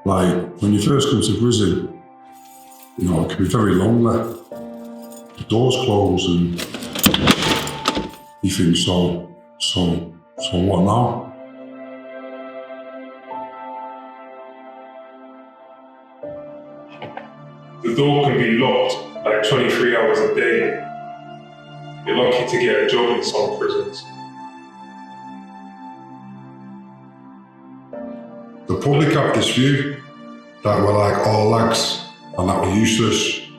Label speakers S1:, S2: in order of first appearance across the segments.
S1: Like, when you first come to prison, you know, it can be very lonely. The doors close and you think, so what now?
S2: The door can be locked like 23 hours a day. You're lucky to get a job in some prisons.
S1: The public have this view that we're like all lags and that we're useless.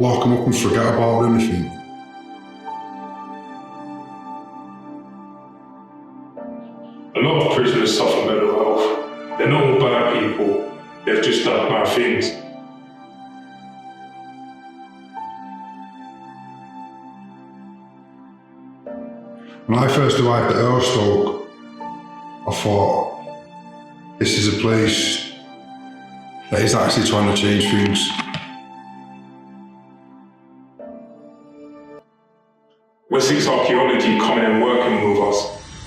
S1: Lock them up and forget about anything.
S2: A lot of prisoners suffer mental health. They're not all bad people, they've just done bad things.
S1: When I first arrived at Erlestoke, I thought, this is a place that is actually trying to change things.
S2: Wessex Archaeology coming and working with us,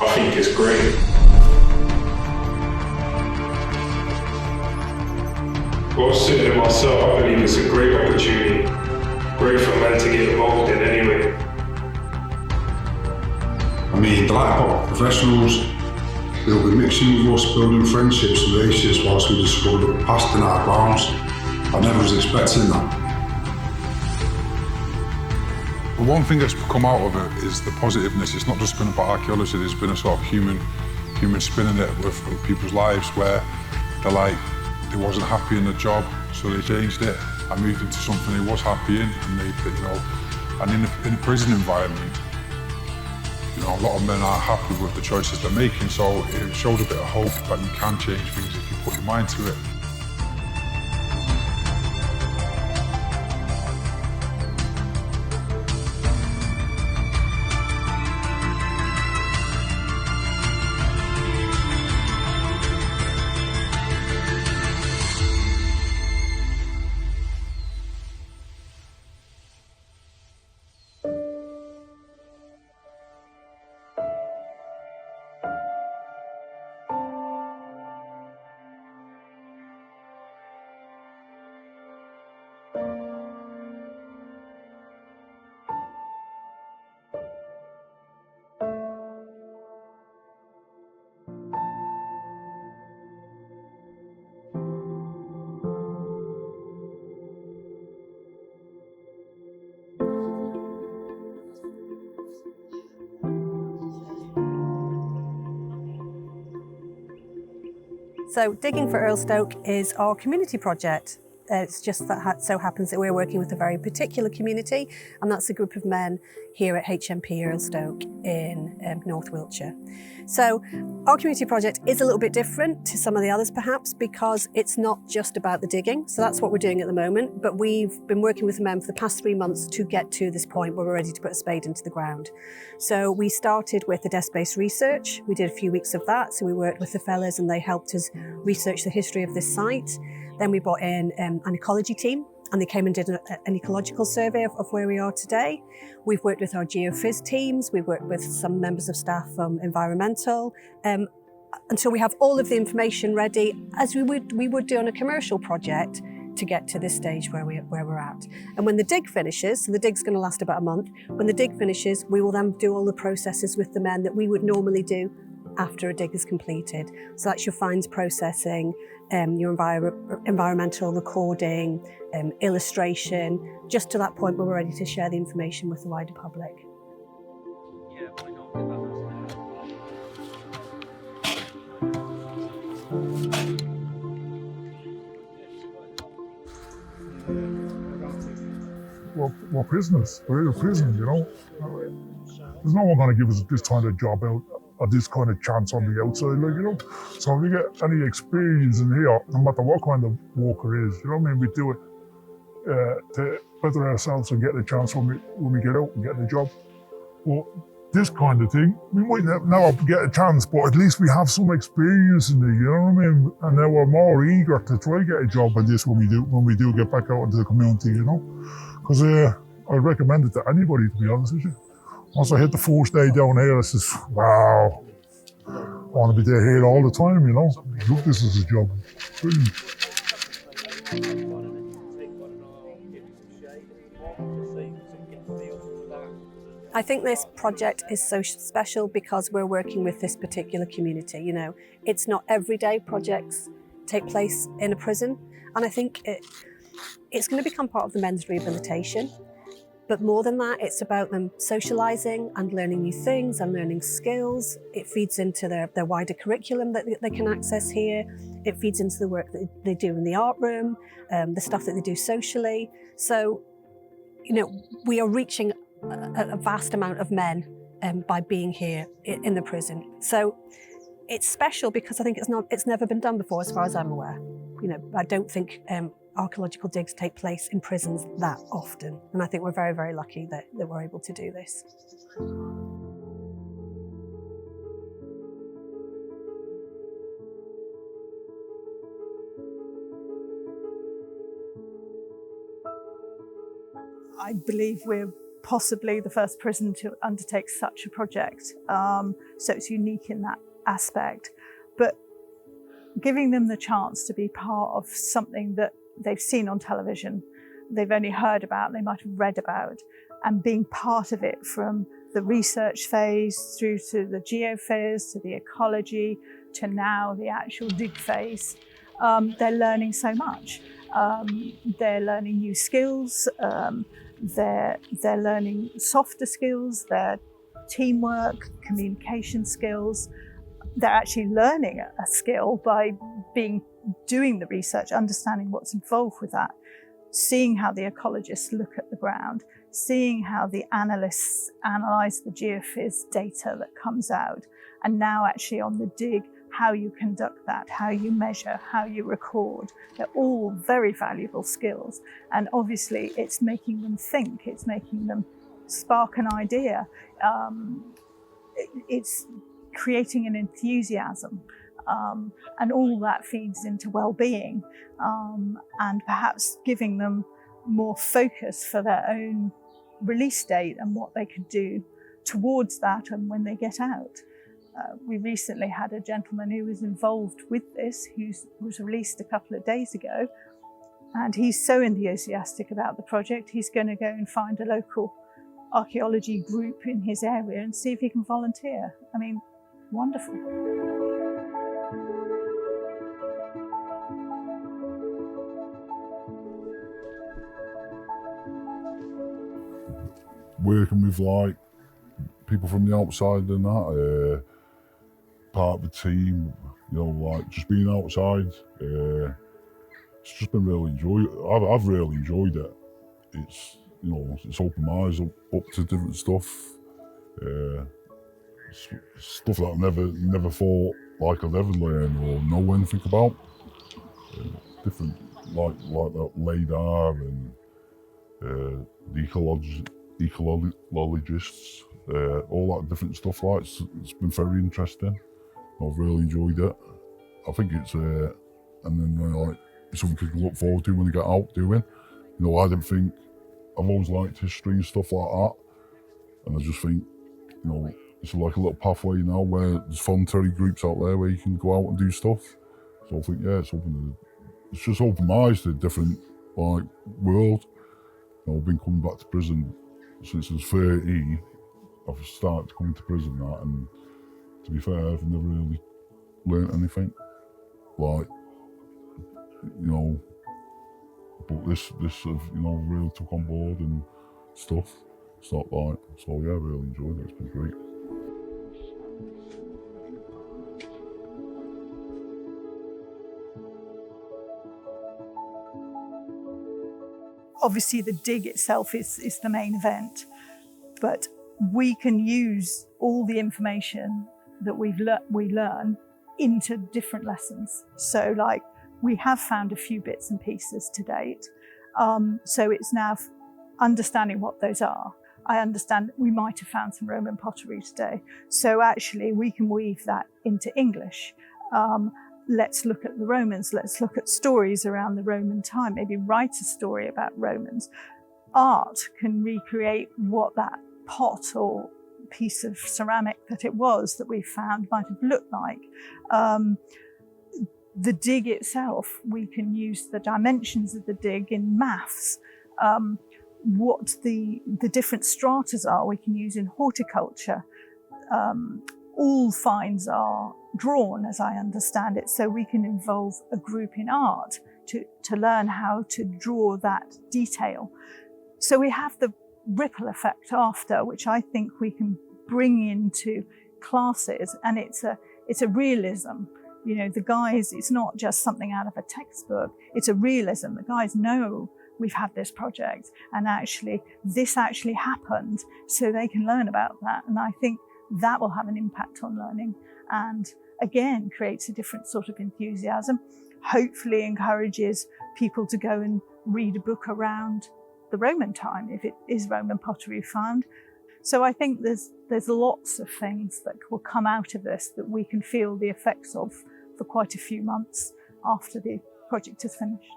S2: I think it's great. Well, sitting in myself, I believe it's a great opportunity. Great for men to get involved in anyway.
S1: I mean, the like about professionals, they'll be mixing with us, building friendships and relationships whilst we discover the past in our grounds. I never was expecting that.
S3: But one thing that's come out of it is the positiveness. It's not just been about archaeology, there's been a sort of human spin in it with people's lives where they're like, they wasn't happy in the job, so they changed it and moved into something they was happy in, and they, you know, and in a prison environment, you know, a lot of men are happy with the choices they're making, so it showed a bit of hope that you can change things if you put your mind to it.
S4: So Digging for Erlestoke is our community project. It's just that so happens that we're working with a very particular community, and that's a group of men here at HMP Erlestoke in North Wiltshire. So our community project is a little bit different to some of the others perhaps, because it's not just about the digging. So that's what we're doing at the moment, but we've been working with the men for the past 3 months to get to this point where we're ready to put a spade into the ground. So we started with the desk-based research. We did a few weeks of that. So we worked with the fellas and they helped us research the history of this site. Then we brought in an ecology team, and they came and did an ecological survey of where we are today. We've worked with our geophys teams, we've worked with some members of staff from environmental, until we have all of the information ready, as we would do on a commercial project, to get to this stage where we're at. And when the dig finishes, so the dig's going to last about a month, when the dig finishes, we will then do all the processes with the men that we would normally do after a dig is completed. So that's your finds processing, your environmental recording, illustration, just to that point where we're ready to share the information with the wider public.
S5: We're prisoners. We're in prison, you know. There's no one going to give us this kind of job out or this kind of chance on the outside, like, you know. So if we get any experience in here, no matter what kind of worker it is, you know what I mean, we do it to better ourselves and get the chance when we get out and get the job. Well, this kind of thing, we might never get a chance, but at least we have some experience in it, you know what I mean? And now we're more eager to try to get a job in this when we do get back out into the community, you know. Because I recommend it to anybody, to be honest with you. Once I hit the first day down here, I says, wow, I want to be there here all the time, you know. Look, this is a job. Brilliant.
S4: I think this project is so special because we're working with this particular community. You know, it's not everyday projects take place in a prison, and I think it's going to become part of the men's rehabilitation. But more than that, it's about them socialising and learning new things and learning skills. It feeds into their wider curriculum that they can access here. It feeds into the work that they do in the art room, the stuff that they do socially. So, you know, we are reaching a vast amount of men by being here in the prison. So it's special because I think it's never been done before, as far as I'm aware. You know, I don't think archaeological digs take place in prisons that often. And I think we're very, very lucky that we're able to do this.
S6: I believe we're possibly the first prison to undertake such a project. So it's unique in that aspect. But giving them the chance to be part of something that they've seen on television, they've only heard about, they might have read about, and being part of it from the research phase through to the geo phase, to the ecology, to now the actual dig phase, they're learning so much. They're learning new skills, they're learning softer skills, their teamwork, communication skills. They're actually learning a skill by doing the research, understanding what's involved with that, seeing how the ecologists look at the ground, seeing how the analysts analyse the geophys data that comes out, and now actually on the dig, how you conduct that, how you measure, how you record. They're all very valuable skills. And obviously it's making them think, it's making them spark an idea. It's creating an enthusiasm. And all that feeds into well-being, and perhaps giving them more focus for their own release date and what they could do towards that and when they get out. We recently had a gentleman who was involved with this, who was released a couple of days ago, and he's so enthusiastic about the project, he's going to go and find a local archaeology group in his area and see if he can volunteer. I mean, wonderful.
S5: Working with like people from the outside and that, part of the team, you know, like just being outside, it's just been really enjoyable. I've really enjoyed it. It's, you know, it's opened my eyes up to different stuff, stuff that I never thought like I'd ever learn or know anything about. Different like that LADAR and the ecologists, all that different stuff. Like it's been very interesting. I've really enjoyed it. I think it's and then like something to look forward to when they get out doing. You know, I didn't think, I've always liked history and stuff like that, and I just think, you know, it's like a little pathway now where there's voluntary groups out there where you can go out and do stuff. So I think, yeah, it's just opened my eyes to a different like world. You know, I've been coming back to prison since I was 13. I've started coming to prison now, and to be fair, I've never really learnt anything. Like, you know, but this have, you know, really took on board and stuff. It's not like, so yeah, I really enjoyed it. It's been great.
S6: Obviously the dig itself is the main event, but we can use all the information that we learn into different lessons. So like, we have found a few bits and pieces to date. So it's now understanding what those are. I understand we might have found some Roman pottery today. So actually we can weave that into English. Let's look at the Romans, let's look at stories around the Roman time, maybe write a story about Romans. Art can recreate what that pot or piece of ceramic that it was that we found might have looked like. The dig itself, we can use the dimensions of the dig in maths. What the different stratas are, we can use in horticulture. All finds are drawn, as I understand it, so we can involve a group in art to learn how to draw that detail. So we have the ripple effect after, which I think we can bring into classes, and it's a realism. You know, the guys, it's not just something out of a textbook, it's a realism. The guys know we've had this project and actually this actually happened, so they can learn about that. And I think that will have an impact on learning and again creates a different sort of enthusiasm. Hopefully encourages people to go and read a book around the Roman time if it is Roman pottery found. So I think there's lots of things that will come out of this that we can feel the effects of for quite a few months after the project is finished.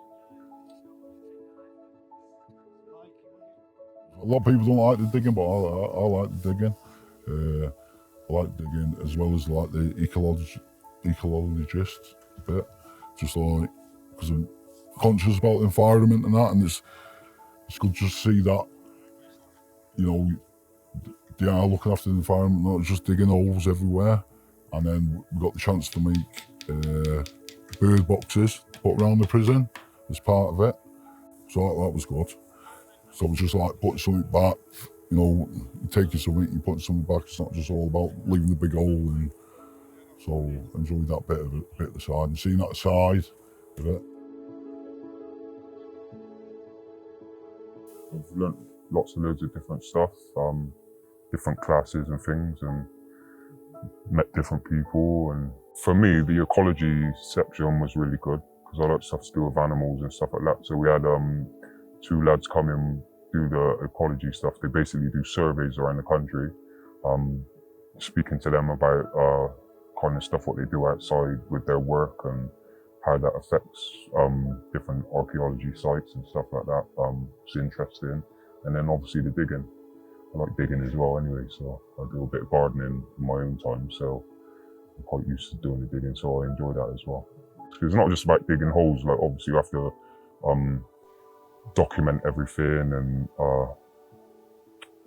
S5: A lot of people don't like the digging, but I like the digging. I like digging as well as like the ecologist bit. Just like, because I'm conscious about the environment and that, and it's good to see that, you know, they are looking after the environment, not just digging holes everywhere. And then we got the chance to make bird boxes to put around the prison as part of it. So that was good. So it's just like putting something back, you know, you're taking something, you're putting something back. It's not just all about leaving the big hole. And so I enjoyed that bit of the side and seeing that side of it.
S7: I've learnt loads of different stuff, different classes and things, and met different people. And for me, the ecology section was really good because I like stuff to do with animals and stuff like that. So we had two lads come in, do the ecology stuff. They basically do surveys around the country, speaking to them about kind of stuff what they do outside with their work and how that affects different archaeology sites and stuff like that. It's interesting. And then obviously the digging. I like digging as well anyway, so I do a bit of gardening in my own time, so I'm quite used to doing the digging, so I enjoy that as well. It's not just about digging holes, like obviously you have to document everything and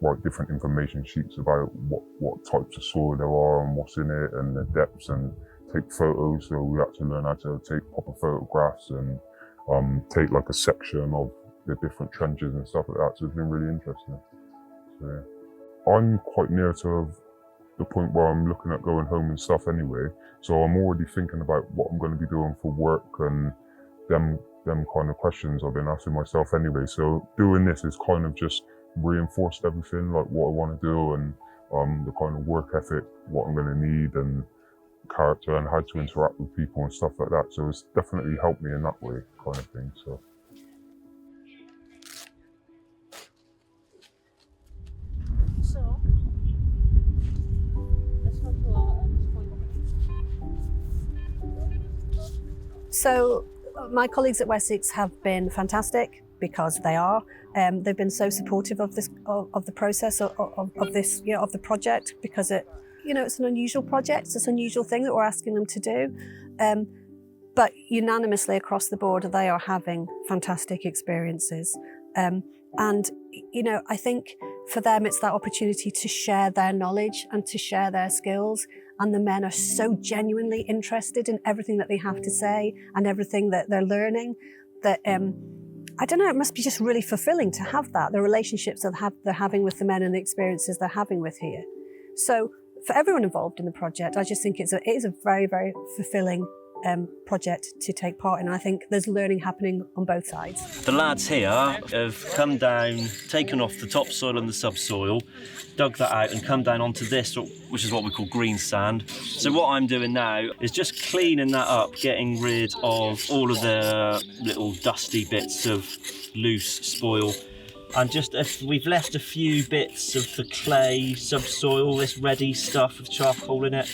S7: write different information sheets about what types of soil there are and what's in it and the depths, and take photos. So we had to learn how to take proper photographs and take like a section of the different trenches and stuff like that. So it's been really interesting. So yeah. I'm quite near to the point where I'm looking at going home and stuff anyway. So I'm already thinking about what I'm going to be doing for work and them kind of questions I've been asking myself anyway. So doing this is kind of just reinforced everything, like what I want to do and the kind of work ethic, what I'm going to need and character and how to interact with people and stuff like that. So it's definitely helped me in that way, kind of thing. So.
S4: So my colleagues at Wessex have been fantastic because they are. They've been so supportive of this, of the process, of this, you know, of the project, because it, you know, it's an unusual project. It's an unusual thing that we're asking them to do. But unanimously across the board, they are having fantastic experiences. And, you know, I think for them, it's that opportunity to share their knowledge and to share their skills. And the men are so genuinely interested in everything that they have to say and everything that they're learning that, I don't know, it must be just really fulfilling to have that, the relationships that they're having with the men and the experiences they're having with here. So for everyone involved in the project, I just think it is a very, very fulfilling project to take part in. I think there's learning happening on both sides.
S8: The lads here have come down, taken off the topsoil and the subsoil, dug that out and come down onto this, which is what we call green sand. So what I'm doing now is just cleaning that up, getting rid of all of the little dusty bits of loose spoil. And just if we've left a few bits of the clay subsoil, this reddy stuff with charcoal in it,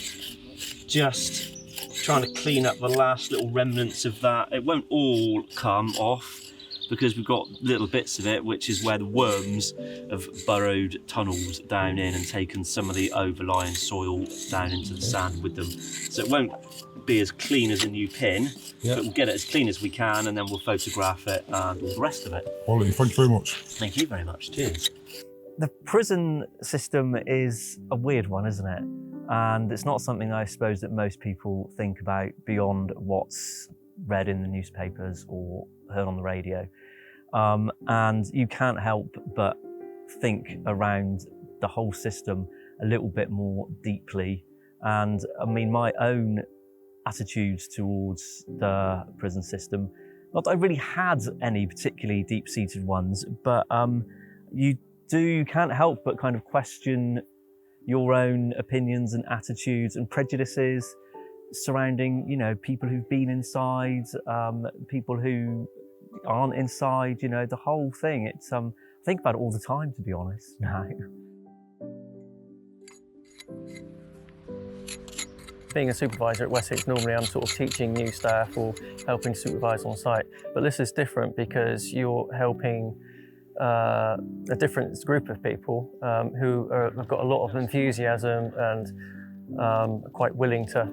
S8: just trying to clean up the last little remnants of that. It won't all come off because we've got little bits of it, which is where the worms have burrowed tunnels down in and taken some of the overlying soil down into the sand with them. So it won't be as clean as a new pin, but we'll get it as clean as we can, and then we'll photograph it and all the rest of it.
S3: Quality, thank you very much.
S8: Thank you very much, cheers.
S9: The prison system is a weird one, isn't it? And it's not something I suppose that most people think about beyond what's read in the newspapers or heard on the radio. And you can't help but think around the whole system a little bit more deeply. And I mean, my own attitudes towards the prison system, not that I really had any particularly deep-seated ones, but you can't help but kind of question your own opinions and attitudes and prejudices surrounding, you know, people who've been inside, people who aren't inside, you know, the whole thing. It's I think about it all the time, to be honest, now. Being a supervisor at Wessex, normally I'm sort of teaching new staff or helping supervise on site, but this is different because you're helping a different group of people who have got a lot of enthusiasm and are quite willing to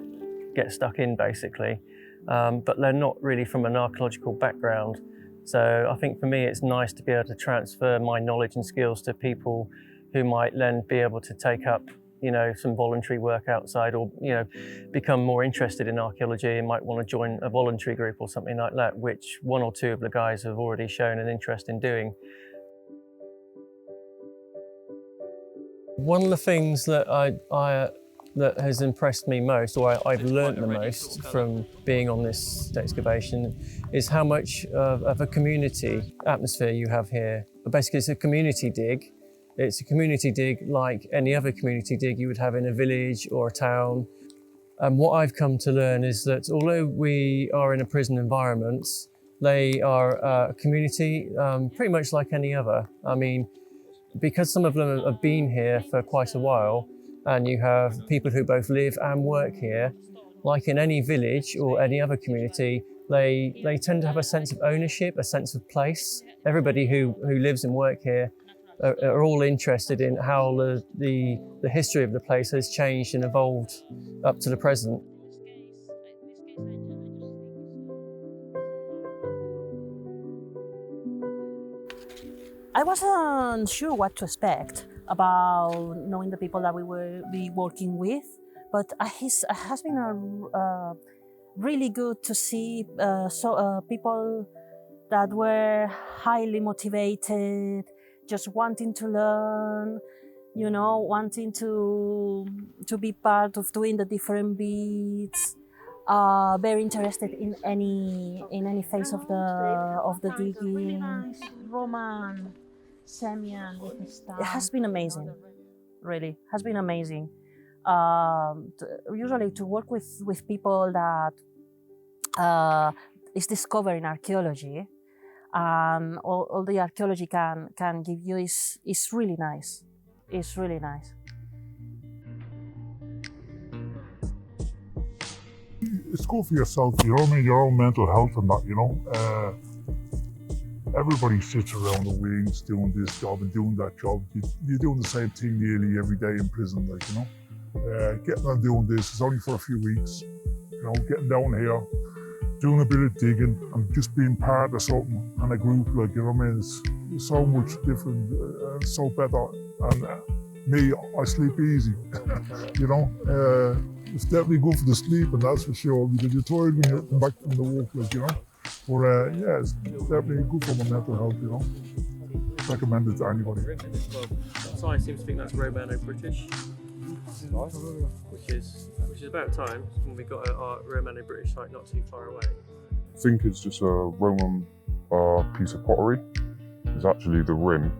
S9: get stuck in, basically, but they're not really from an archaeological background. So I think for me it's nice to be able to transfer my knowledge and skills to people who might then be able to take up, you know, some voluntary work outside, or, you know, become more interested in archaeology and might want to join a voluntary group or something like that, which one or two of the guys have already shown an interest in doing. One of the things that that has impressed me most, or I've learned the most from being on this excavation, is how much of a community atmosphere you have here. Basically, it's a community dig. It's a community dig like any other community dig you would have in a village or a town. And what I've come to learn is that although we are in a prison environment, they are a community pretty much like any other. I mean, because some of them have been here for quite a while, and you have people who both live and work here, like in any village or any other community, they tend to have a sense of ownership, a sense of place. Everybody who lives and work here are all interested in how the history of the place has changed and evolved up to the present.
S10: I wasn't sure what to expect about knowing the people that we will be working with, but it has been really good to see people that were highly motivated, just wanting to learn, you know, wanting to be part of doing the different bits, very interested in any phase of the digging. Roman, Semian, it has been amazing, really, has been amazing. Usually to work with people that is discovering archaeology, and all the archaeology can give you is really nice. It's really nice.
S5: It's good for yourself, you know what I mean? Your own mental health and that, you know. Everybody sits around the wings doing this job and doing that job. You're doing the same thing nearly every day in prison, like, you know. Getting on doing this is only for a few weeks, you know, getting down here, doing a bit of digging and just being part of something and a group, like, you know what I mean? It's so much different and so better. And me, I sleep easy, you know. It's definitely good for the sleep, and that's for sure, because you're tired when you come back from the work, like, you know. But yeah, it's definitely good for my mental health, you know. Recommend it to anybody.
S9: So I seem to think that's Romano-British, which is about time, when we got our Romano-British site not too far away.
S7: I think it's just a Roman piece of pottery. It's actually the rim.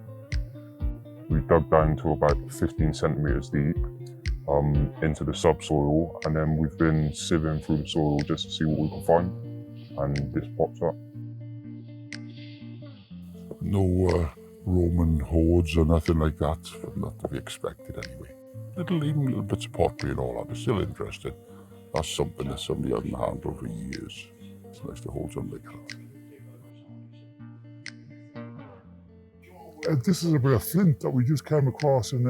S7: We dug down to about 15 centimetres deep into the subsoil, and then we've been sieving through the soil just to see what we can find, and this pops up.
S1: No Roman hoards or nothing like that, not to be expected anyway. Even little bits of pottery and all that, but still interesting. That's something that somebody hasn't handled for years. It's nice to hold something like that.
S5: This is a bit of flint that we just came across in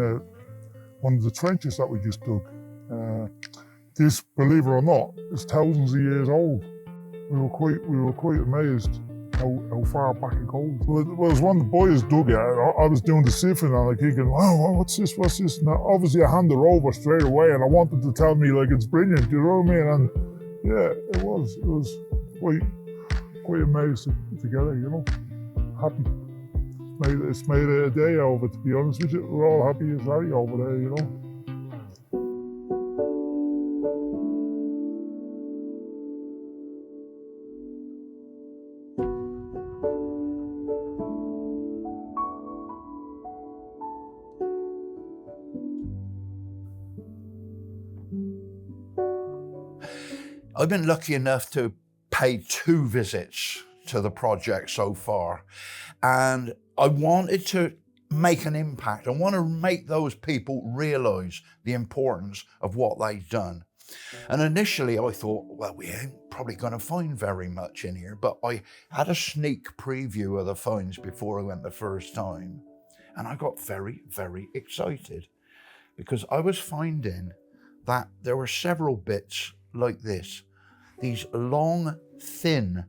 S5: one of the trenches that we just dug. This, believe it or not, is thousands of years old. We were quite amazed how far back it goes. Well, it was when the boys dug it, I was doing the sieving and I thinking, wow, what's this? And obviously I handed her over straight away and I wanted to tell me like it's brilliant, you know what I mean? And yeah, it was quite amazed to get it, you know. Happy. It's made a day out of it, to be honest with you. We're all happy as Harry over there, you know.
S11: I've been lucky enough to pay 2 visits to the project so far, and I wanted to make an impact. I want to make those people realise the importance of what they've done. And initially I thought, well, we ain't probably going to find very much in here, but I had a sneak preview of the finds before I went the first time, and I got very, very excited because I was finding that there were several bits like this, these long, thin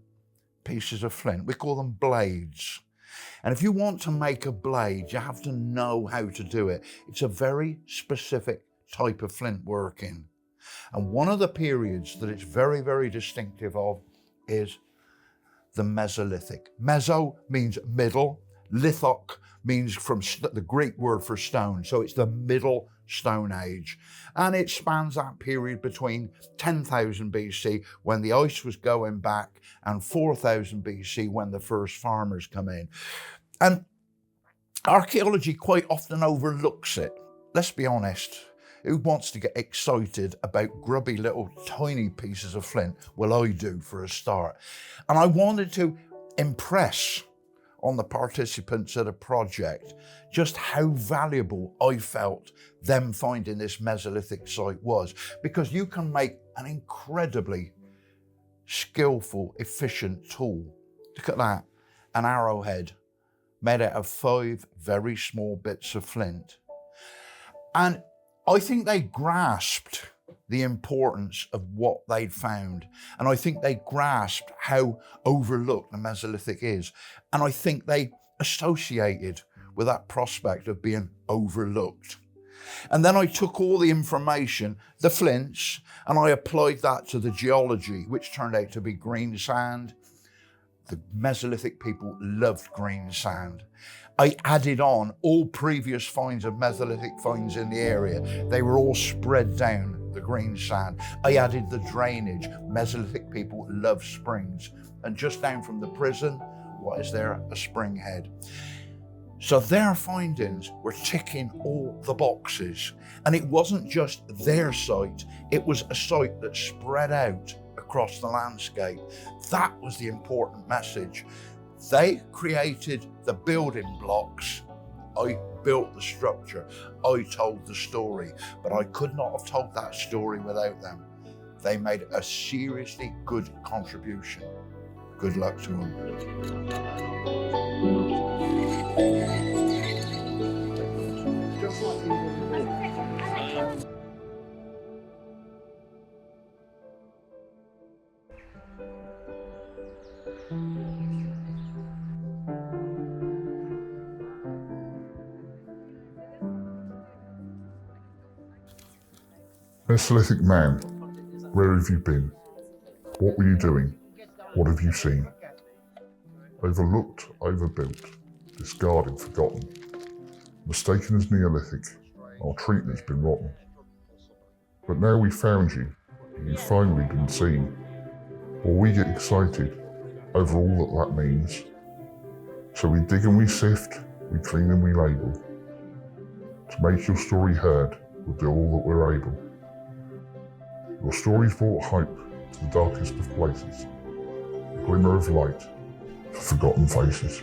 S11: pieces of flint. We call them blades. And if you want to make a blade, you have to know how to do it. It's a very specific type of flint working. And one of the periods that it's very, very distinctive of is the Mesolithic. Meso means middle, lithok means from the Greek word for stone. So it's the Middle Stone Age. And it spans that period between 10,000 BC when the ice was going back and 4,000 BC when the first farmers come in. And archaeology quite often overlooks it. Let's be honest. Who wants to get excited about grubby little tiny pieces of flint? Well, I do for a start. And I wanted to impress on the participants of the project just how valuable I felt them finding this Mesolithic site was, because you can make an incredibly skillful, efficient tool. Look at that, an arrowhead made out of 5 very small bits of flint. And I think they grasped the importance of what they'd found. And I think they grasped how overlooked the Mesolithic is. And I think they associated with that prospect of being overlooked. And then I took all the information, the flints, and I applied that to the geology, which turned out to be green sand. The Mesolithic people loved green sand. I added on all previous finds of Mesolithic finds in the area. They were all spread down the green sand. I added the drainage. Mesolithic people love springs. And just down from the prison, what is there? A spring head. So their findings were ticking all the boxes. And it wasn't just their site, it was a site that spread out across the landscape. That was the important message. They created the building blocks. I built the structure. I told the story, but I could not have told that story without them. They made a seriously good contribution. Good luck to them.
S5: Mesolithic man, where have you been? What were you doing? What have you seen? Overlooked, overbuilt, discarded, forgotten. Mistaken as Neolithic, our treatment's been rotten. But now we found you, and you've finally been seen. Well, we get excited over all that means. So we dig and we sift, we clean and we label. To make your story heard, we'll do all that we're able. Your story's brought hope to the darkest of places, a glimmer of light for forgotten faces.